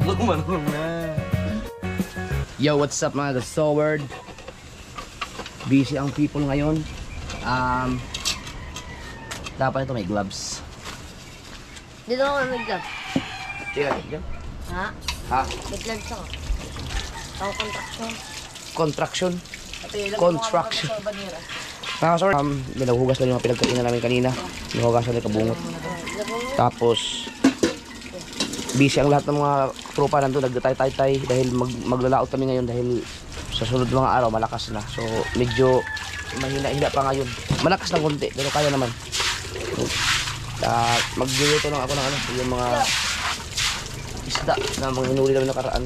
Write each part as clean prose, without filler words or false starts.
Kumanong na. Yo, what's up mga ka-Soward? Busy ang people ngayon. Dapat ito may gloves. Dito ako may gloves. Diyan. Ha? Ha? May gloves ako. Ako Contraction. contraction. Construction. Mga ka-Soward, minahugas lang yung mga pinagkainan namin kanina. Minahugasan lang kabungot. Tapos busy ang lahat ng mga tropa nandun, nagtatay-tay dahil maglalaot kami ngayon dahil sa sunod mga araw malakas na. So medyo mahina-hina pa ngayon. Malakas ng konti pero kaya naman. Magluluto lang ako ng yung mga isda na mga hinuli namin nakaraan.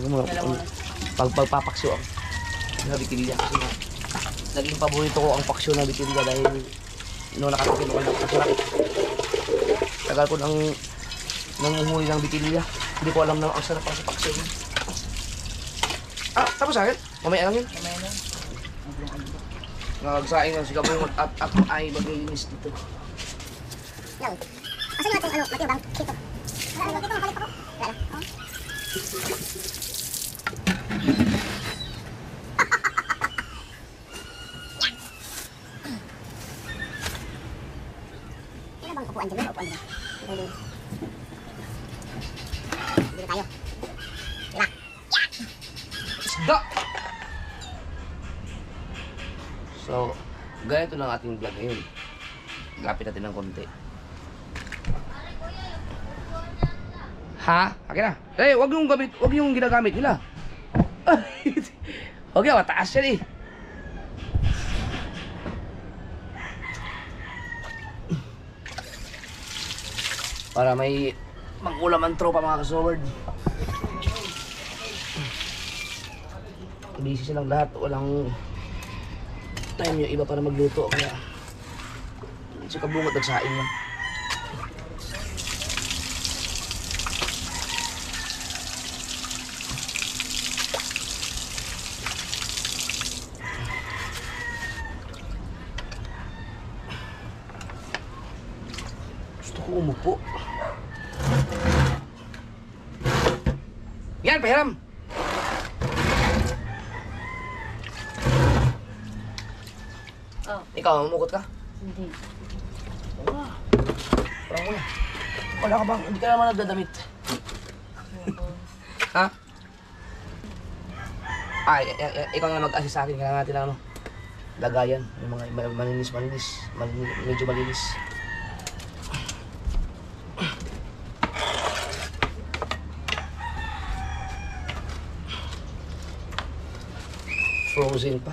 Pagpapaksyo ako na bitilya kasi naging paborito ko ang paksyo na bitilya dahil noong nakatikin ko napakasarap. Tagal ko nang nanguhuli ng bitilya. Hindi ko alam na ang sarap ang paksyo niya. Tapos akin? Mamaya lang yun? Mamaya lang. Nagsaing lang si Kabungot at ako ay maglilinis dito. Yan. Asan yung ating matibang dito? Wala na, dito makalit ako. Wala na. Kailan bang upuan dyan? Upuan dyan. Dito tayo. Diba? Isda! So, ganito lang ating vlog ngayon. Lapit natin ng konti. Ha? Akin na. Wag yung ginagamit nila. Okay, mataas yan eh. Para may magkulam ang tropa mga ka-Soward. Busy silang lahat. Walang time yung iba para magluto. Kaya si Kabungot nagsaing lang. Gusto ko umupo. Yan, pahiram! Oh. Ikaw, mamukot ka? Hindi. Parang wala. Wala ka bang? Hindi ka naman nagdadamit. Ha? Ikaw na mag-assist sa akin. Kailangan natin ng lagayan. Yung mga malinis. Medyo malinis. Frozen pa.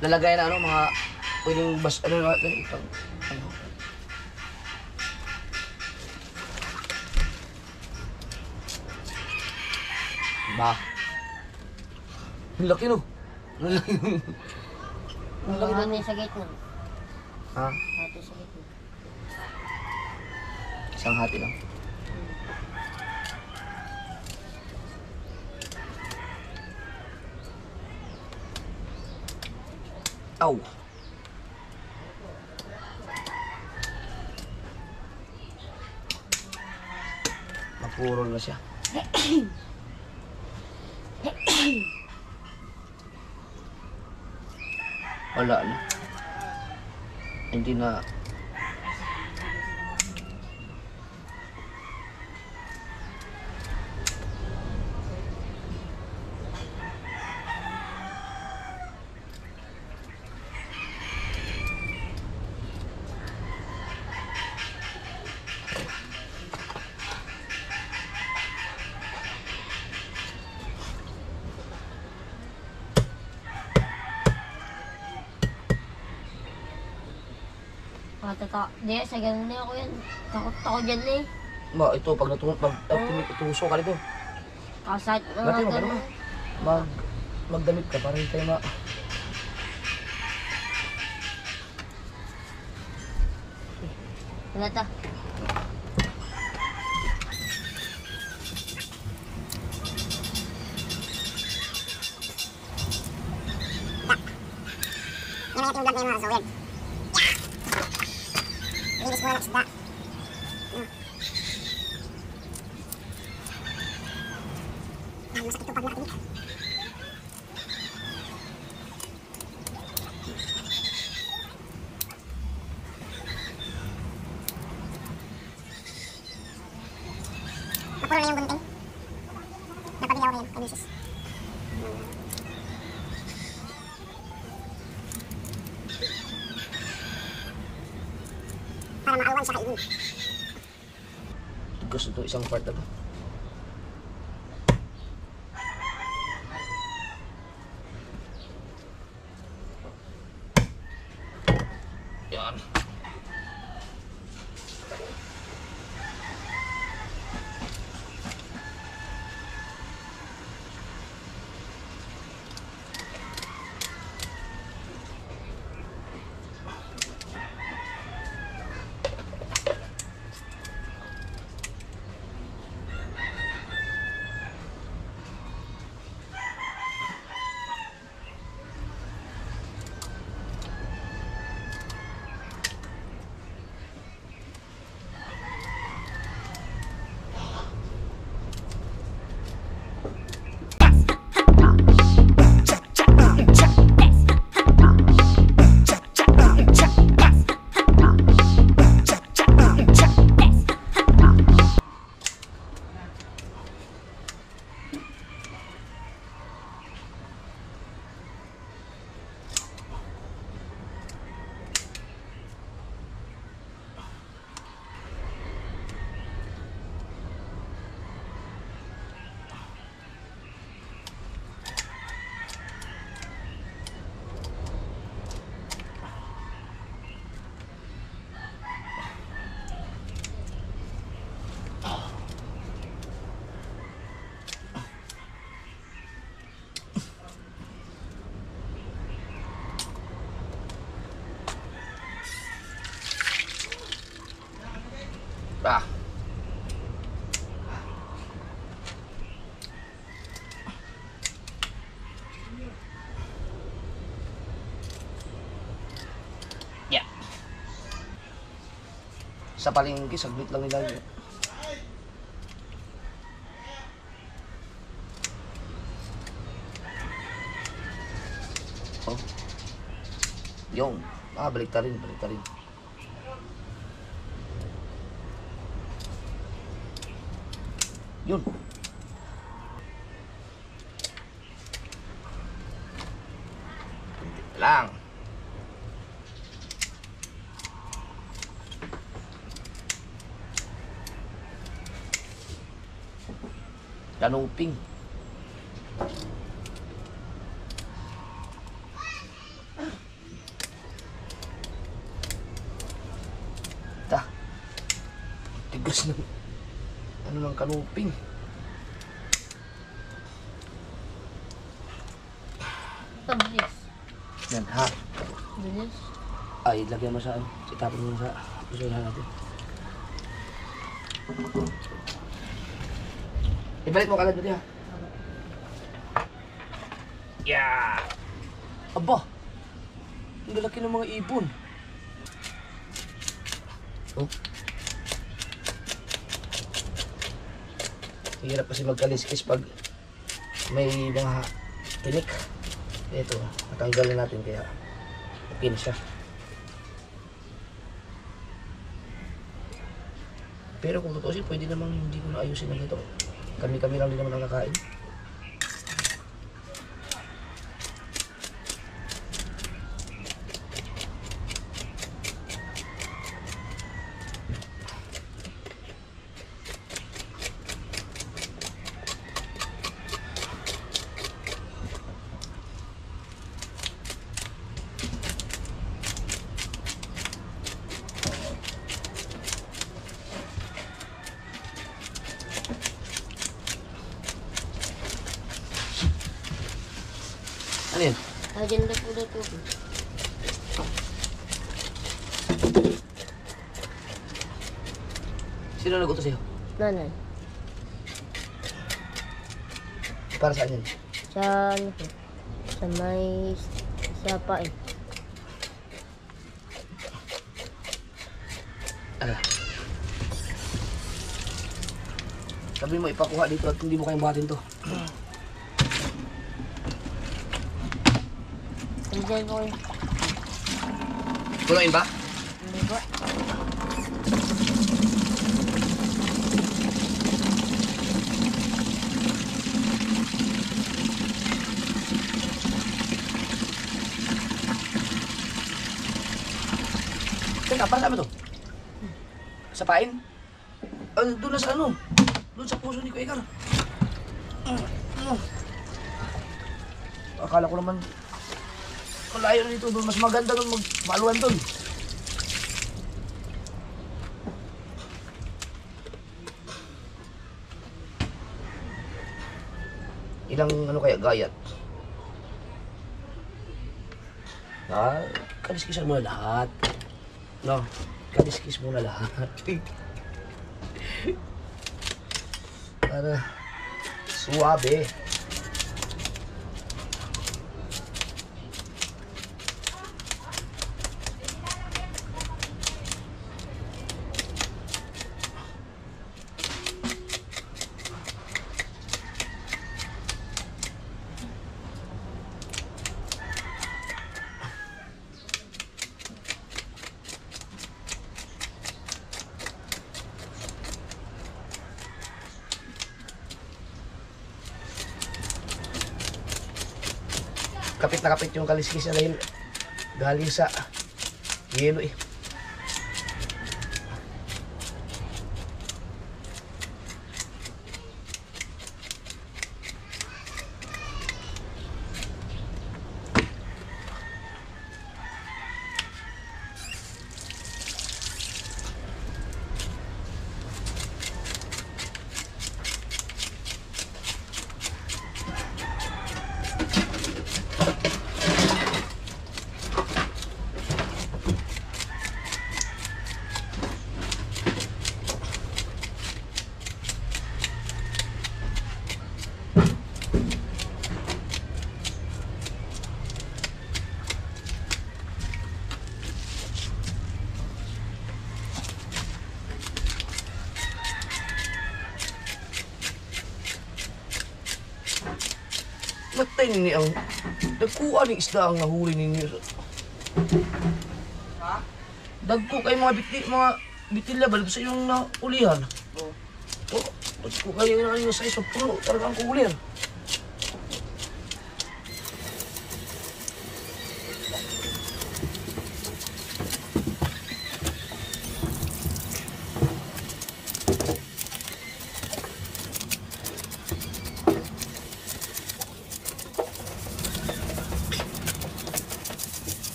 Lalagay na mga pwedeng ito. Ba. Ang laki no. Ang laki. Ang laki doon sa gate mo. Ha? Hati sa gate mo. Isang hati lang. Aw. Mapurol na siya. Wala na. Hindi na. Di, sa ganun na ako yan. Takot ako dyan eh. Ma, ito, pag tumusok ka dito. Kasat Dati mo, ganun. Magdamit ka para hindi tayo Wala ta. Yan ang ating vlog ngayon mga ka-Soward. Inis muna ng isda. Dahil masakit yung paglakinig. Napuro na yung gunting. Napadilaw na yun, kay misis. Para maalwan siya kainin. Gusto to isang part na to. Yan. Ah. Yeah. Sa palengke, saglit lang nila yun. Oh. Yung. Ah, balik ta rin, balik ta rin. Yun. Kunti lang. Kanuping. Ta. Tigas ng ano ng kanuping. Bilis. Yan ha. Bilis. Ay, lagyan mo sa ano. Itapon mo sa pusunan natin. Ibalik mo kalad mo diha. Yeah. Aba. Ang lalaki ng mga ibon. Oh. Hirap kasi magkaliskis pag may mga tinik. Ito, natanggal na natin kaya okay na siya. Pero kung totoo siya, pwede namang hindi ko na ayusin na ito. Kami-kami lang din naman ang kakain. Ano yun? Agenda po na ito. Sino nag-utos sa'yo? Nanay. Para saan yun? Sa ano po? Sa may sapain. Ano? Sabi mo ipakuha dito at hindi mo kayang buhatin to. Enjoy ko yun. Punuin ba? Hindi ba? Teka, para saan ba to? Sa pain? Doon na sa ano? Doon sa puso ni Kuya Edgar. Akala ko naman malayo na dito doon. Mas maganda doon magmaluan doon. Ilang ano kaya gayat? Kaliskisan mo na lahat. No, kaliskis mo na lahat. Para suabe. Kapit na kapit yung kaliskis niya dahil galing sa yelo eh. Matay ni ang dagkuan ni isda ang nahuli ninyo. Ha? Dagko kay mga bitilya ba dito sa iyong naulihan? Oo. Oh, dagko kayo yung sa iso puno talaga ang kulir.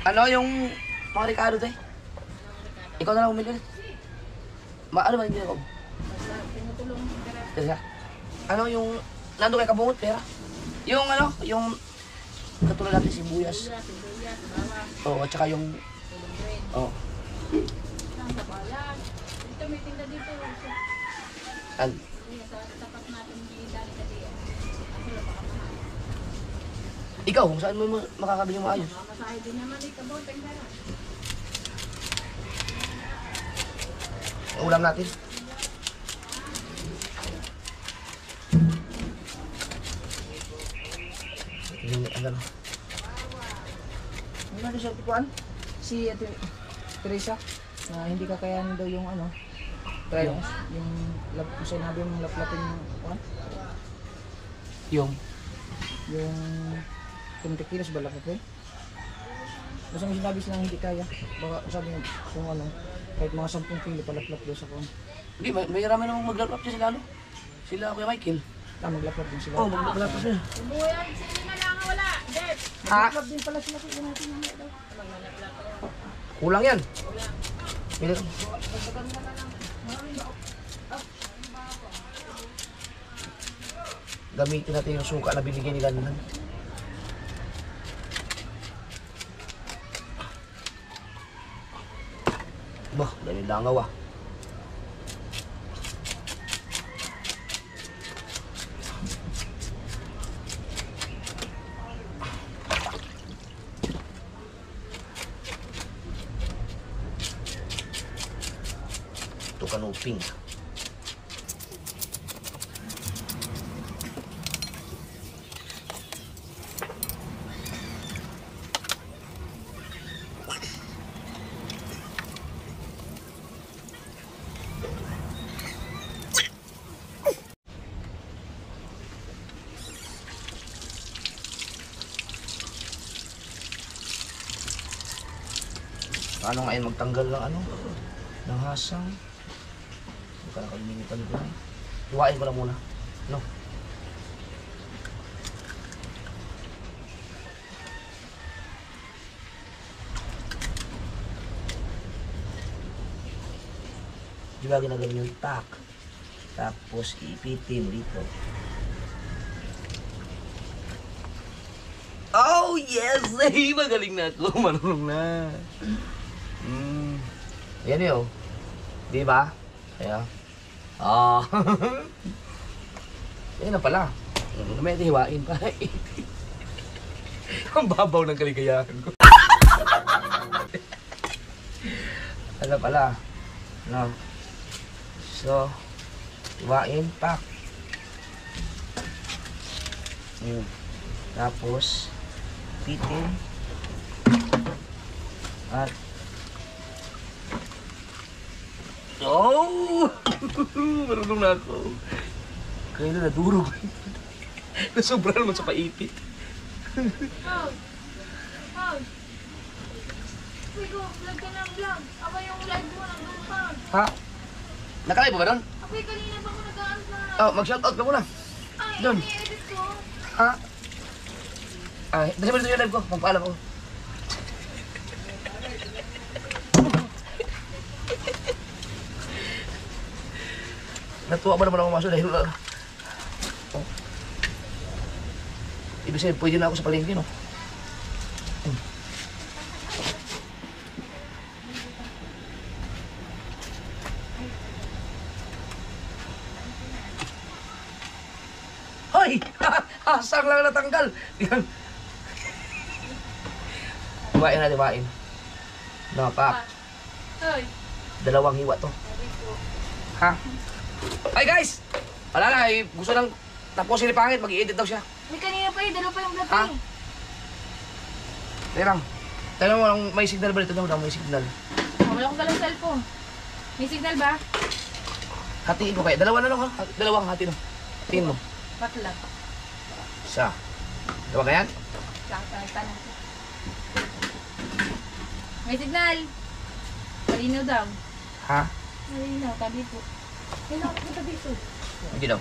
Ano yung mga Ricardo tayo? Ikaw na lang umili ulit. Ano ba yung ko? Teka. Ano yung nandun kay Kabungot, pera? Yung ano, yung katulad natin sibuyas. Oo, at saka yung... Oo. Dito may tinda dito. An? Sa tapat natin yung dali. Ikaw, kung saan mo makakabili mo ayos? Mamasahe din naman dito. Boteng pera. Ulam natin. Ano? Ano na siya tikuan? Si Ate Teresa na hindi kakayanin daw yung ano trials, yung sinabi mong laplapin yung kuan, Yung? yung 20 kilos ba laplapin? Basta may sinabi silang hindi kaya, baka sabi niya kung ano Kahit mga 10 kilo palaplap doon sa kung. Hindi, may rami namang maglaplap dyan sila, ano? Sila, Kuya Michael. Maglaplap din sila. Oo, maglaplap sila. Buyan, sino na lang wala. Dep. Ha? Maglaplap din pala sila kung natin mamaya daw. Kulang yan. Pili. Gamitin natin yung suka na binigyan nila naman. Bah, dami langaw ah. Ito kanuping. Paano ngayon magtanggal ng ano? Ng hasang. Hindi ka nakalimitan ko. Iwain ko lang muna. No? Di ba ginagawa yung tak? Tapos iipitin dito. Oh yes! Hey, magaling na ako. Marunong na. Yan yun. Di ba? Kaya. Ah. Yan na pala. May hiwain pa. Ang babaw ng kaligayahan ko. Ano pala? No. So, hiwain pa. Tapos, pitin. At oh! Marunong na ako. Kaya na nadurog. Nasobra naman sa paipit. Oh. Oh. Uy, go. Vlog ka ng vlog. Aba yung live mo, nandun ka. Ha? Nakalive mo ba doon? Ako'y kanina pa ako nag-aan na. Oh, mag-shoutout ka muna. Ay, Doon. i-edit ko. Ha? Ay, dali mo dito yung live ko. Magpaalam ko. Natuwa ba naman ako maso dahil oh. Ibig sabihin, pwede na ako sa palengke, no? Hoy! Hasang lang natanggal! Yan. Hiwain na, hiwain. No, pak. Hoy. Dalawang hiwa to. Ha? Ay guys! Wala na, gusto nang tapusin ni Pangit, mag-i-edit daw siya. May kanina pa dalawa pa yung vlog Ha? eh. Teka lang. Tanong mo lang, may signal ba dito? Daw, may signal. Oh, wala akong dalang cellphone. May signal ba? Hatiin ko kaya. Dalawa na lang ha. Dalawang hati no. Hatiin mo. Patlag. Isa. Dalawa kaya yan? Kakalitan natin. May signal. Malinaw daw. Ha? Malinaw, tabi po. Malinaw, tabi po. Hindi daw.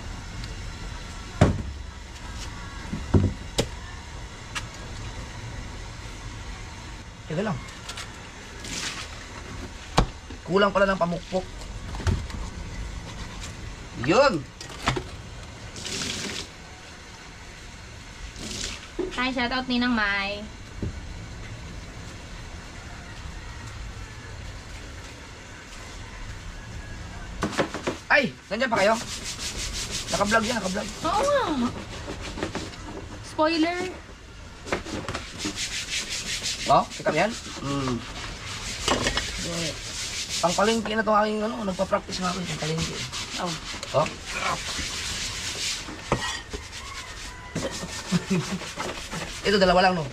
Teka lang. Kulang pala ng pamukpok. Yun! Hi, shoutout ni Nang Mai. Ay! Nandiyan pa kayo? Naka-vlog yan, naka-vlog. Oo nga. Spoiler. Oh, sikap yan? Pangpalengke na itong aking ano, nagpa-practice nga ako yung pangpalengke. Oh. Oh? Ito, dalawa lang, no?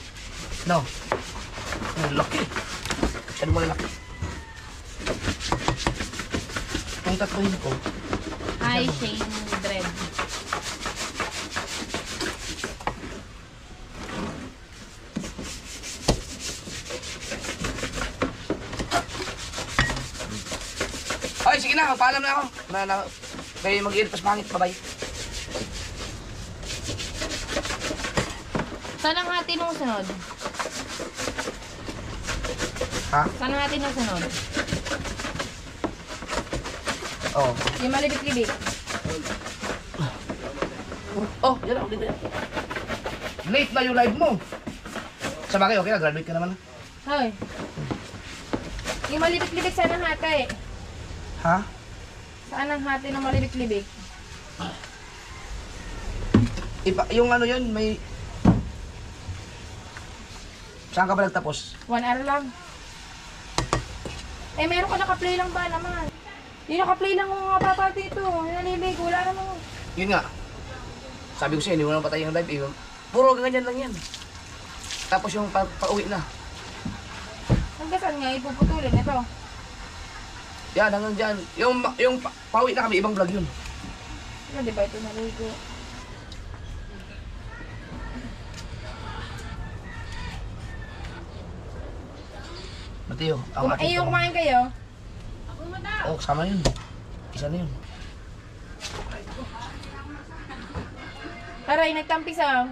No? Ang laki. Ano mo laki? Itong tatlohin ko. Hi, Shane Dread. na, magpaalam na ako. Kayo mag-iit, pas pangit, bye-bye. Saan ang hati nung sunod? Ha? Saan ang hati nung sunod? Oo. Yung malibit-libit. Oh, yan ako dito. Late na yung live mo. Sa bagay, okay na, graduate ka naman. Hoy. Yung malibit-libit, saan ang hati? Ha? Saan ang hati ng malibit-libit? Yung ano yun, may... Saan ka ba nagtapos? 1 hour lang. Eh, meron ka naka-play lang ba naman? Yung naka-play lang mga papa dito. Nalibig, wala naman. Yun nga. Sabi ko sa'yo, hindi mo naman patay yung live. Eh. Puro ganyan lang yan. Tapos yung pa-uwi na. Hanggang saan nga ipuputulin ito? Yan, hanggang dyan. Yung pa-uwi na kami, ibang vlog yun. Ano, di ba ito naligo? Mateo, ang ating... Yung kumain kayo? Oh, kasama yun. Isa na yun. Aray, nagtampisaw.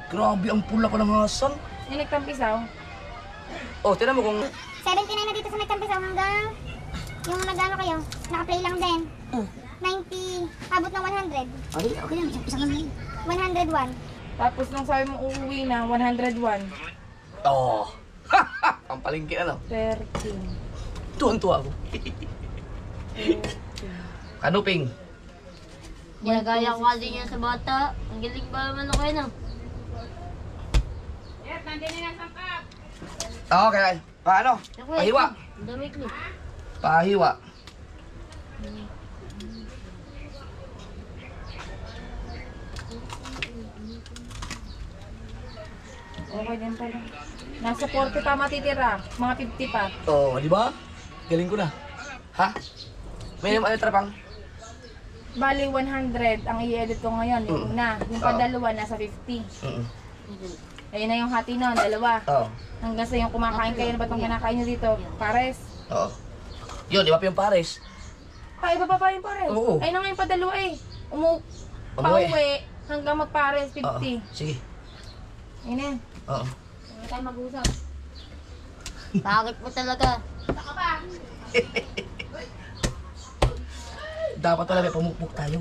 Grabe, ang pula ko ng hasang. Yung nagtampisaw. Oh, tinan mo kung... 79 na dito sa may tampisaw hanggang yung nag-ano kayo, naka-play lang din. 90, abot ng 100. Ay, okay yan. Isa lang yun. 101. Tapos nung sabi mo uuwi na, 101. Oh. Ang palengke ano. 13. Tuwan-tuwa ako. Kanuping. Ginagaya ko kasi niya sa bata. Ang galing ba naman ako yun ah. Okay. Paano? Pahiwa. Ang dami ko. Pahiwa. Okay din pala. Nasa 40 pa matitira. Mga 50 pa. Oh, di ba? Galing ko na. Ha? May ano trapang? Bali 100 ang i-edit ko ngayon. Yung una. Yung padalawa nasa 50. Ayun na yung hati nun, dalawa. Oo. Hanggang sa yung kumakain kayo na ba itong kinakain nyo dito? Pares. Oo. Yun, di ba pa yung pares? Ay, iba pa pa yung pares. Oo. Ayun na nga yung padalawa eh. Umuwi. Pauwi hanggang magpares, Oo. 50. Sige. Ayun na yun. Oo. Huwag tayo mag-usap. Bakit mo talaga? Dapat talaga may pamukpok tayo.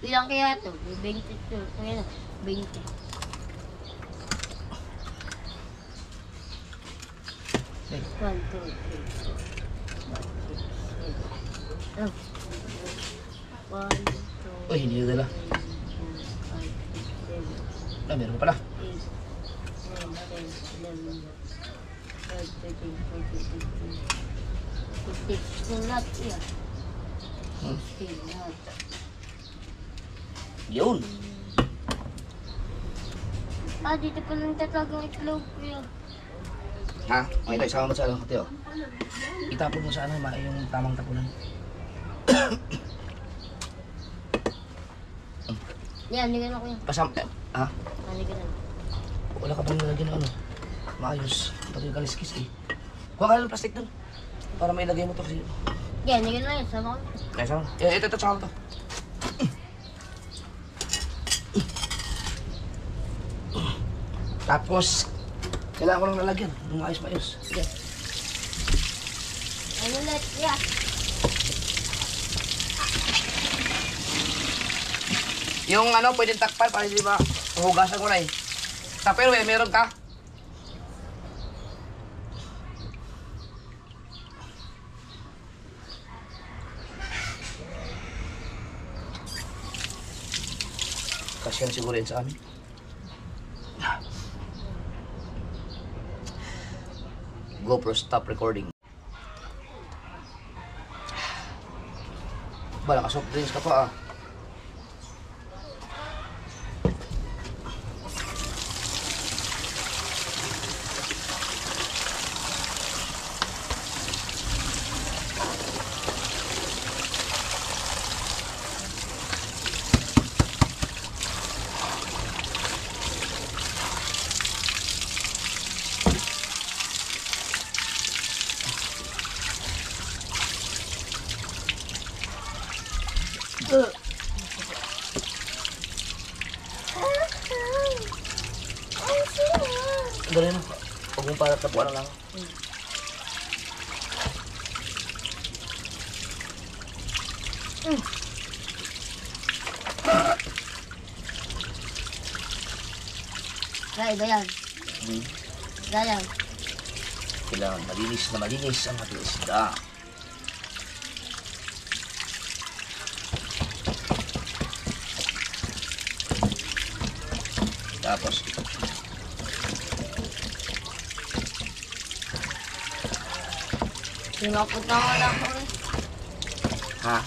Ilang kaya ito? 20 ito. Kaya na, 20. Hey. 1, 2, 3, 4, 5, 6, 7. Oh. 1, 2, Uy, hindi na dala. 5, 6, 7, Ah, meron pa pala. 8, 9, 10, 11, 12, 13, 14, 15, 16 lahat yan. 16 lahat. Yun. Ah, dito pa lang tatagang itlog ko yan. Ha? Okay tayo, sama mo sa ano, Teo. Itapon mo sa ano, yung tamang tapunan. Yan, ligan ako yan. Pasam... ha? Ligan ako. Wala ka bang nilagyan ng ano? Maayos. Pati yung kaliskis eh. Kuha ka ng plastic dun. Para may ilagay mo to kasi... Yan, ligan lang yan. Sama ko. Kaya sama. Ito, sama mo to. Tapos, kailangan ko lang nalagyan. Yung maayos. Sige. Ano ulit? Yeah. Yung ano, pwedeng takpan para hindi ba hugasan ko na eh. Tapos meron ka? Kasi yan siguro yun sa amin. GoPro stop recording. Bala ka soft drinks ka pa ah. Ganun mo. Huwag mong para tapuan na lang. Kaya iba yan. Hmm. Iba yan. Kailangan malinis ang ating isda. Tapos, Hindi makapunta ko lang ako eh. ha?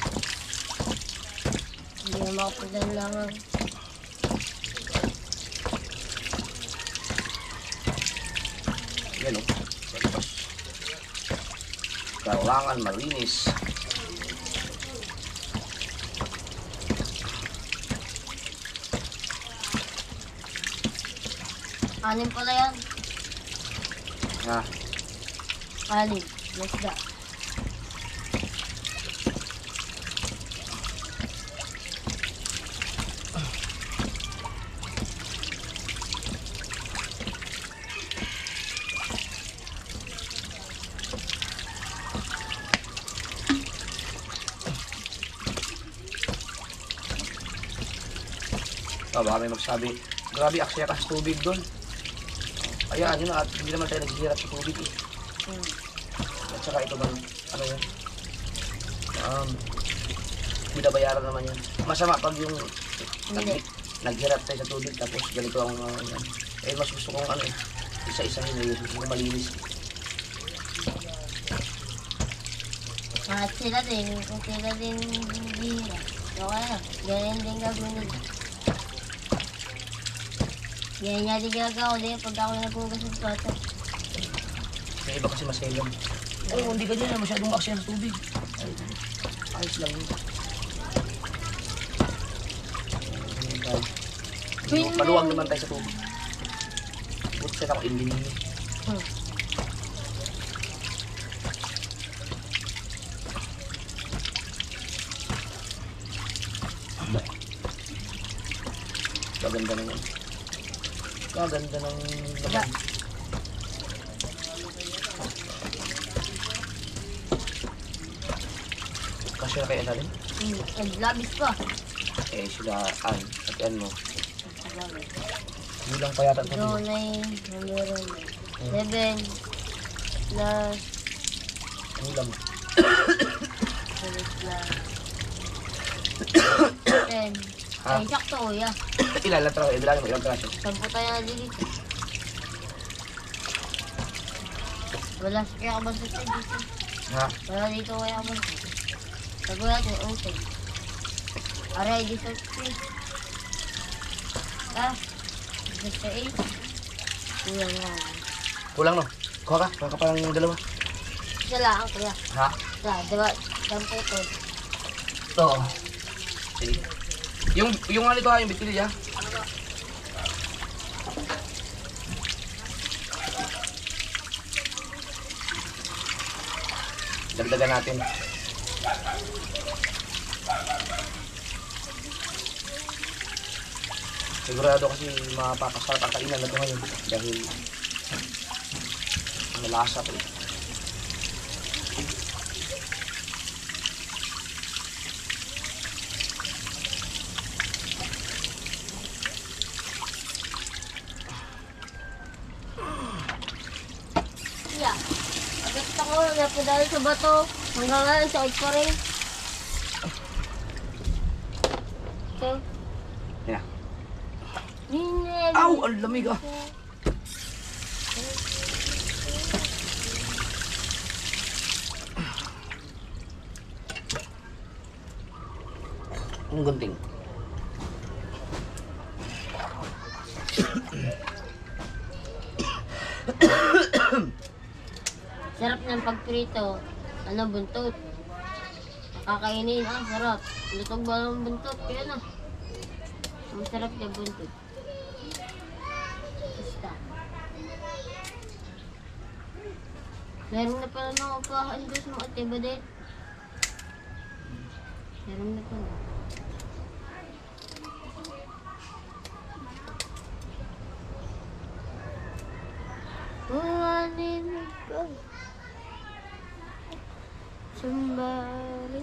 Hindi makapunta lang ako. Yan o. Tapos, kailangan malinis. Anim pala yan. Ha? Anim. Masda. Baka may magsabi, grabe aksaya ka sa tubig doon. Ayan, yun at hindi naman tayo naghihirap sa tubig eh. At saka ito bang, ano yan? Binabayaran naman yan. Masama pag yung naghirap tayo sa tubig tapos ganito ang yan. Eh mas gusto kong ano eh, isa-isahin eh, gusto kong malinis. At sila din, kung sila din bihira. Okay na, ganyan din gagawin nila. Ganyan nga din gagawa din pag ako naghugas ng plato. May iba kasi maselan. Oh, hindi ka din masyadong aksaya sa tubig. Ay, ayos lang yun. Maluwag naman tayo sa tubig. Buti sila ako engineer. Gaganda naman. Gaganda ng laman. Kasi na kaya natin? Naglabis pa. Eh sila an. At yan mo. Bilang pa yata ito. So, 9, meron 7, plus, Ulam. 7 plus, 10. Ha? Ay, sakto, kuya. Ilan lang trabaho? Ilan mo? Ilang traso? 10 tayo na dito. Wala siya kaya kabasot tayo dito. Ha? Wala dito kaya kabasot. Sabi natin, okay. Aray, dito fish. Ah, dito 8. Kulang nga. Kulang no? Kuha ka? Kuha ka parang dalawa. Isa lang, kuya. Ha? Isa, diba? 10 to. Oo. Sige. Yung ano ito ha, yung bitili ha? Dagdagan natin. Sigurado kasi mapapasarap ang kainan na ito ngayon dahil malasa ito. Yeah. Agad ako, napadali sa bato. Hanggang ngayon, sakit pa rin. Okay. Yeah. Ninel. Aw! Ang lamig ah! Ang gunting. Sarap ng pagprito. Ano, buntot. Kakainin, sarap. Lutog ba ng buntot? Kaya na. Masarap yung buntot. Basta. Meron na pala mga upahan doon sa mga tibadet. Meron na pala. narinig ko. Somebody.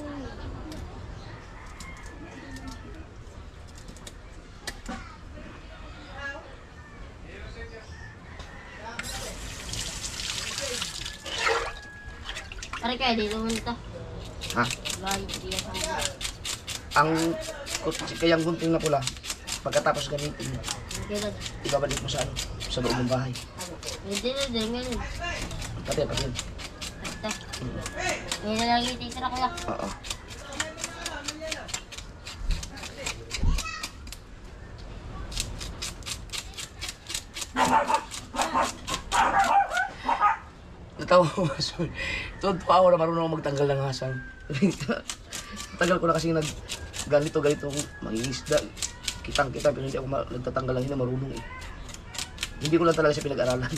Pare kaya dito munta. Ha? Layo diya sa mga. Ang kayang gunting na pula, pagkatapos gamitin mo, Kailan? ibabalik mo sa ano, sa loob ng bahay. Hindi na din ngayon. Pati. Basta. Ngayon na lang ititira ko lang. Oo. Natawa ko sorry. Tuwad pa ako na marunong ako magtanggal ng hasang. Tagal ko na kasi ganito mangingisda. Kitang-kita pero hindi ako nagtatanggal lang, hindi na marunong eh. Hindi ko lang talaga siya pinag-aralan.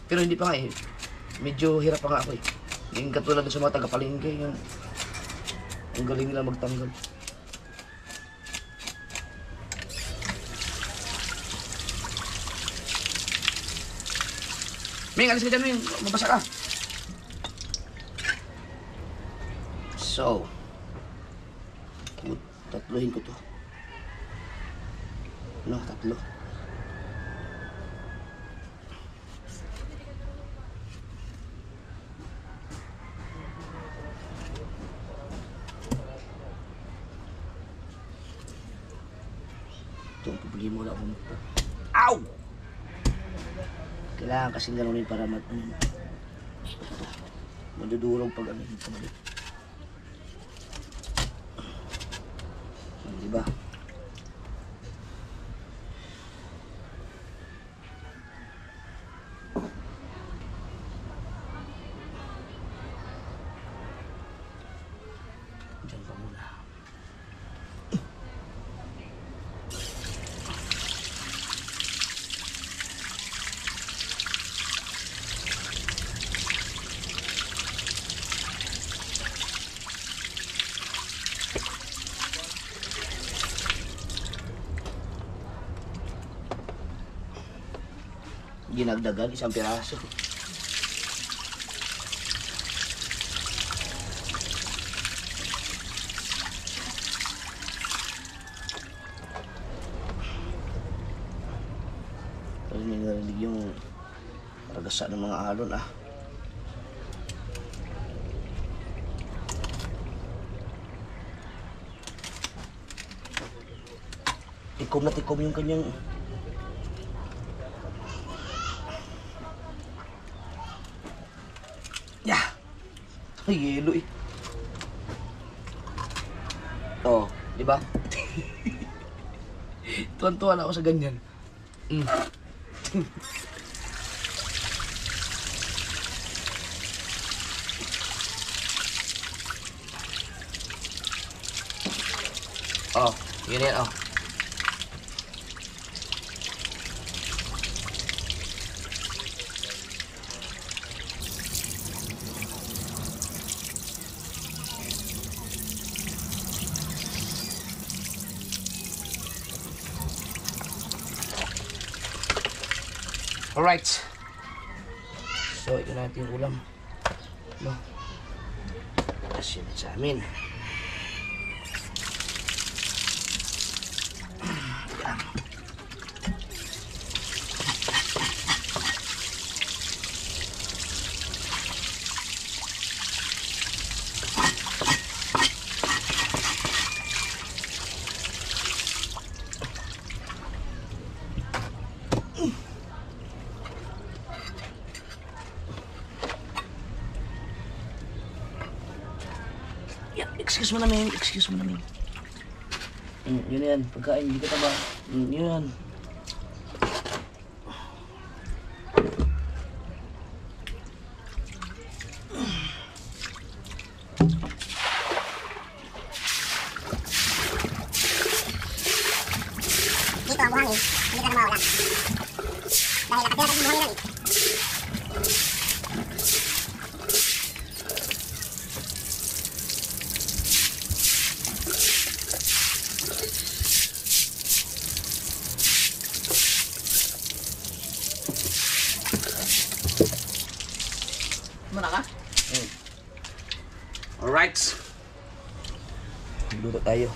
Pero hindi pa nga eh. Medyo hirap pa nga ako eh. Yung katulad sa mga taga-palengke, yung ang galing nila magtanggal. Ming, alis ka dyan, Ming. Mabasa ka. So, tatluhin ko to. No, tatlo. Ito ang problema wala akong po. Ow! Kailangan kasing ganunin para madudurog pag ano yung pamalik. Diba? Diyan pa muna. Ginagdagan isang piraso. Pero may narinig yung ragasa ng mga alon ah. Tikom na tikom yung kanyang ay, yelo eh. Oh, di ba? Tuwan-tuwan ako sa ganyan. Oh, yun yan oh. Alright. So, ito natin yung ulam. No. Tapos yun sa amin. Yan. Excuse mo namin, excuse mo namin. Yun yan, pagkain, hindi ka taba. Yun yan. Dito ang buhangin, hindi ka na mawala. Dahil nakatira ka sa buhangin eh. Muna ka? Alright. Luto tayo.